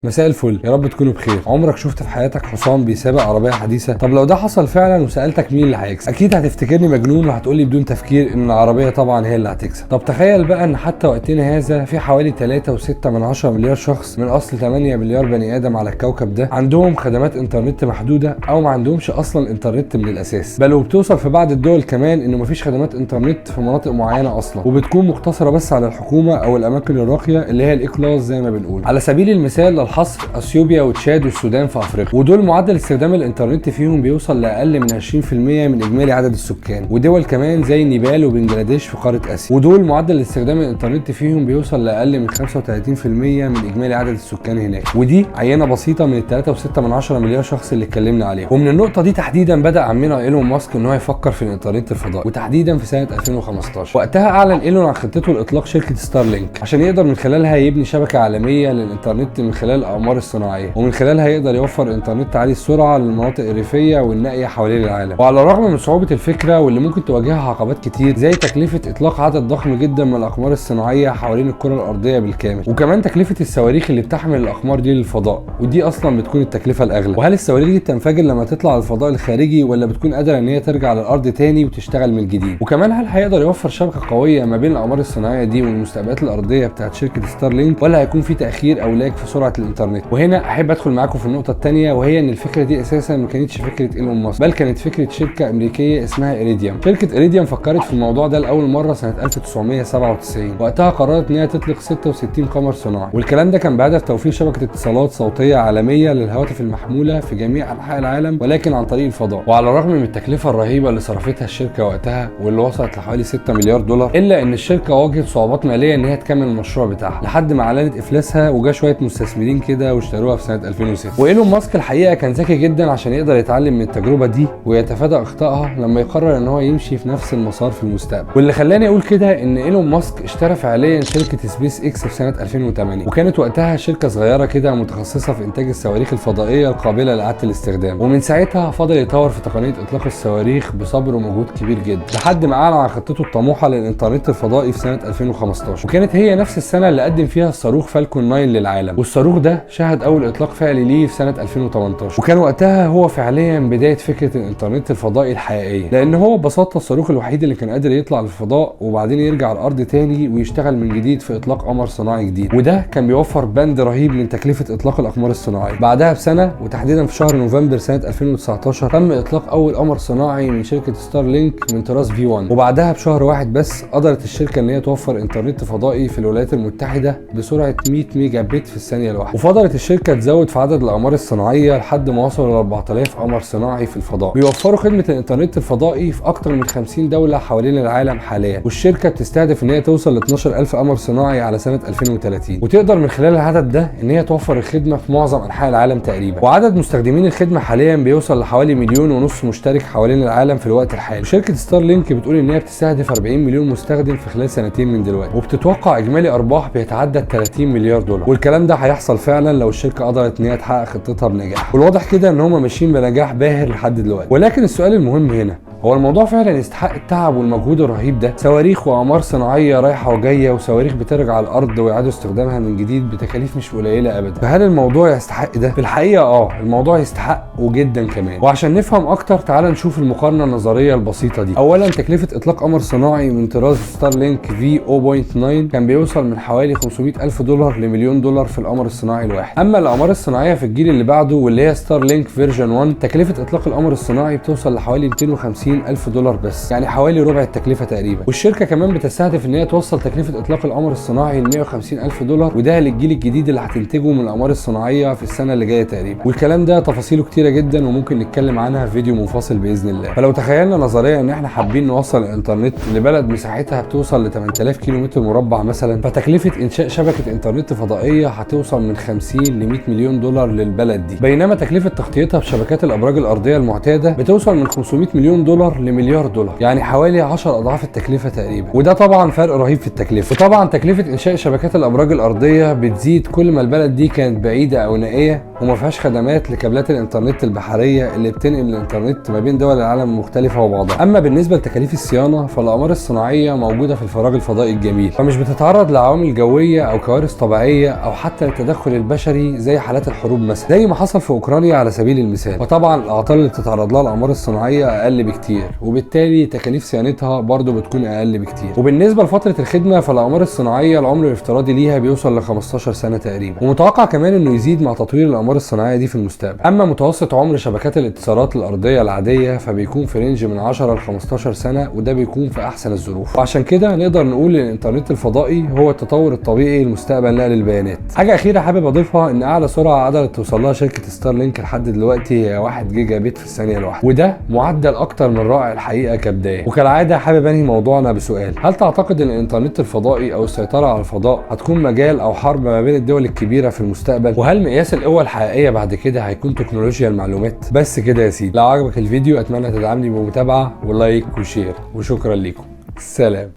مساء الفل، يا رب تكونوا بخير. عمرك شفت في حياتك حصان بيسابق عربيه حديثه؟ طب لو ده حصل فعلا وسالتك مين اللي هيكسب، اكيد هتفتكرني مجنون وهتقولي بدون تفكير ان العربيه طبعا هي اللي هتكسب. طب تخيل بقى ان حتى وقتنا هذا في حوالي 3.6 مليار شخص من اصل 8 مليار بني ادم على الكوكب ده عندهم خدمات انترنت محدوده او ما عندهمش اصلا انترنت من الاساس، بل وبتوصل في بعض الدول كمان انه مفيش خدمات انترنت في مناطق معينه اصلا، وبتكون مقتصره بس على الحكومه او الاماكن الراقيه اللي هي الاقلاص زي ما بنقول. على سبيل المثال للحصر اثيوبيا وتشاد والسودان في افريقيا، ودول معدل استخدام الانترنت فيهم بيوصل لاقل من 20% من اجمالي عدد السكان، ودول كمان زي نيبال وبنجلاديش في قاره اسيا، ودول معدل استخدام الانترنت فيهم بيوصل لاقل من 35% من اجمالي عدد السكان هناك، ودي عينه بسيطه من ال 3.6 مليار شخص اللي اتكلمنا عليهم. ومن النقطه دي تحديدا بدا عمنا ايلون ماسك ان هو يفكر في الانترنت الفضائي، وتحديدا في سنه 2015. وقتها اعلن ايلون عن خطته لاطلاق شركه ستارلينك عشان يقدر من خلالها يبني شبكه عالميه للانترنت من خلال الاقمار الصناعيه، ومن خلالها يقدر يوفر انترنت عالي السرعه للمناطق الريفيه والنائيه حوالين العالم. وعلى الرغم من صعوبه الفكره واللي ممكن تواجهها عقبات كتير زي تكلفه اطلاق عدد ضخم جدا من الاقمار الصناعيه حوالين الكره الارضيه بالكامل، وكمان تكلفه الصواريخ اللي بتحمل الاقمار دي للفضاء، ودي اصلا بتكون التكلفه الاغلى. وهل الصواريخ دي بتنفجر لما تطلع الفضاء الخارجي ولا بتكون قادره ان هي ترجع للارض تاني وتشتغل من جديد؟ وكمان هل هيقدر يوفر شبكه قويه ما بين الاقمار الصناعيه دي والمستقبلات الارضيه بتاعت شركه ستارلينك، ولا هيكون في تاخير او لاج في سرعه الانترنت؟ وهنا احب ادخل معاكم في النقطه الثانيه، وهي ان الفكره دي اساسا ما كانتش فكره ايلون ماسك، بل كانت فكره شركه امريكيه اسمها إيريديوم. شركه إيريديوم فكرت في الموضوع ده لاول مره سنه 1997، وقتها قررت ان هي تطلق 66 قمر صناعي، والكلام ده كان بهدف توفير شبكه اتصالات صوتيه عالميه للهواتف المحموله في جميع انحاء العالم، ولكن عن طريق الفضاء. وعلى الرغم من التكلفه الرهيبه اللي صرفتها الشركه وقتها واللي وصلت لحوالي 6 مليار دولار، الا ان الشركه واجهت صعوبات ماليه ان هي تكمل المشروع بتاعها لحد ما اعلنت افلاسها، وجا شويه مستثمرين كده واشتروها في سنه 2006. وايلون ماسك الحقيقه كان ذكي جدا عشان يقدر يتعلم من التجربه دي ويتفادى اخطائها لما يقرر ان هو يمشي في نفس المسار في المستقبل. واللي خلاني اقول كده ان ايلون ماسك اشترى فعليا شركه سبيس اكس في سنه 2008، وكانت وقتها شركه صغيره كده متخصصه في انتاج الصواريخ الفضائيه القابله لاعاده الاستخدام، ومن ساعتها فضل يطور في تقنيه اطلاق الصواريخ بصبر ومجهود كبير جدا لحد ما اعلن عن خطته الطموحه للانترنت الفضائي في سنه 2015، وكانت هي نفس السنه اللي قدم فيها الصاروخ فالكون 9 للعالم، والصاروخ ده شهد اول اطلاق فعلي ليه في سنه 2018، وكان وقتها هو فعليا بدايه فكره الانترنت الفضائي الحقيقيه، لان هو ببساطه الصاروخ الوحيد اللي كان قادر يطلع للفضاء وبعدين يرجع الارض تاني ويشتغل من جديد في اطلاق قمر صناعي جديد، وده كان بيوفر بند رهيب من تكلفه اطلاق الاقمار الصناعيه. بعدها بسنه وتحديدا في شهر نوفمبر سنه 2019 تم اطلاق اول قمر صناعي من شركه ستارلينك من طراز V1، وبعدها بشهر واحد بس قدرت الشركه ان هي توفر انترنت فضائي في الولايات المتحده بسرعه 100 ميجا بت في الثانيه الواحده، وفضلت الشركه تزود في عدد الاقمار الصناعيه لحد ما وصلوا ل 4000 قمر صناعي في الفضاء، بيوفروا خدمه الانترنت الفضائي في اكتر من 50 دوله حوالين العالم حاليا، والشركه بتستهدف ان هي توصل ل 12000 قمر صناعي على سنه 2030، وتقدر من خلال العدد ده ان هي توفر الخدمه في معظم انحاء العالم تقريبا. وعدد مستخدمين الخدمه حاليا بيوصل لحوالي 1.5 مليون مشترك حوالين العالم في الوقت الحالي، وشركه ستارلينك بتقول ان هي بتستهدف 40 مليون مستخدم في خلال سنتين من دلوقتي، وبتتوقع اجمالي ارباح بيتعدى 30 مليار دولار، والكلام ده هيحصل فعلا لو الشركه قدرت ان هي تحقق خطتها بنجاح، والواضح كده ان هم ماشيين بنجاح باهر لحد دلوقتي. ولكن السؤال المهم هنا، هو الموضوع فعلا يستحق التعب والمجهود الرهيب ده؟ صواريخ واقمار صناعيه رايحه وجايه وصواريخ بترجع على الارض ويعادوا استخدامها من جديد بتكاليف مش قليله ابدا، فهل الموضوع يستحق ده؟ في الحقيقه الموضوع يستحق وجدا كمان. وعشان نفهم اكتر تعال نشوف المقارنه النظريه البسيطه دي. اولا تكلفه اطلاق قمر صناعي من طراز ستارلينك V0.9 كان بيوصل من حوالي 500 الف دولار لمليون دولار في القمر الصناعي الواحد. اما الاقمار الصناعيه في الجيل اللي بعده واللي هي ستارلينك فيرجن 1 تكلفه اطلاق القمر الصناعي بتوصل لحوالي 250 الف دولار بس، يعني حوالي ربع التكلفه تقريبا. والشركه كمان بتستهدف ان هي توصل تكلفه اطلاق القمر الصناعي ل 150 الف دولار، وده للجيل الجديد اللي هتنتجه من الاقمار الصناعيه في السنه اللي جايه تقريبا. والكلام ده تفاصيله كتيره جدا وممكن نتكلم عنها في فيديو منفصل باذن الله. فلو تخيلنا نظريا ان احنا حابين نوصل الانترنت لبلد مساحتها بتوصل ل 8000 كيلومتر مربع مثلا، فتكلفه انشاء شبكه انترنت فضائيه هتوصل من 50 ل 100 مليون دولار للبلد دي، بينما تكلفه تغطيتها بشبكات الابراج الارضيه المعتاده بتوصل من 500 مليون دولار لمليار دولار، يعني حوالي 10 اضعاف التكلفه تقريبا. وده طبعا فرق رهيب في التكلفه. وطبعا تكلفه انشاء شبكات الابراج الارضيه بتزيد كل ما البلد دي كانت بعيده او نائيه وما فيهاش خدمات لكابلات الانترنت البحريه اللي بتنقل الانترنت ما بين دول العالم المختلفه وبعضها. اما بالنسبه لتكاليف الصيانه فالاقمار الصناعيه موجوده في الفراغ الفضائي الجميل، فمش بتتعرض لعوامل جويه او كوارث طبيعيه او حتى للتدخل البشري زي حالات الحروب مثلا، زي ما حصل في اوكرانيا على سبيل المثال. وطبعا الاعطال اللي بتتعرض لها الاقمار الصناعيه اقل بكتير، وبالتالي تكاليف صيانتها برضو بتكون اقل بكتير. وبالنسبه لفتره الخدمه فالاقمار الصناعيه العمر الافتراضي ليها بيوصل ل 15 سنه تقريبا، ومتوقع كمان انه يزيد مع تطوير الاقمار الصناعيه دي في المستقبل. اما متوسط عمر شبكات الاتصالات الارضيه العاديه فبيكون في رينج من 10 ل 15 سنه، وده بيكون في احسن الظروف. وعشان كده نقدر نقول ان الانترنت الفضائي هو التطور الطبيعي لمستقبل نقل البيانات. حاجه اخيره حابب اضيفها ان اعلى سرعه قدرت توصل لها شركه ستار لينك لحد دلوقتي هي 1 جيجا بت في الثانيه الواحده، وده معدل اكتر من رائع الحقيقه كبدايه. وكالعاده حابب انهي موضوعنا بسؤال: هل تعتقد ان الانترنت الفضائي او السيطره على الفضاء هتكون مجال او حرب ما بين الدول الكبيره في المستقبل؟ وهل مقياس القوه الحقيقيه بعد كده هيكون تكنولوجيا المعلومات؟ بس كده يا سيدي، لو عجبك الفيديو اتمنى تدعمني بمتابعه ولايك وشير، وشكرا لكم. سلام.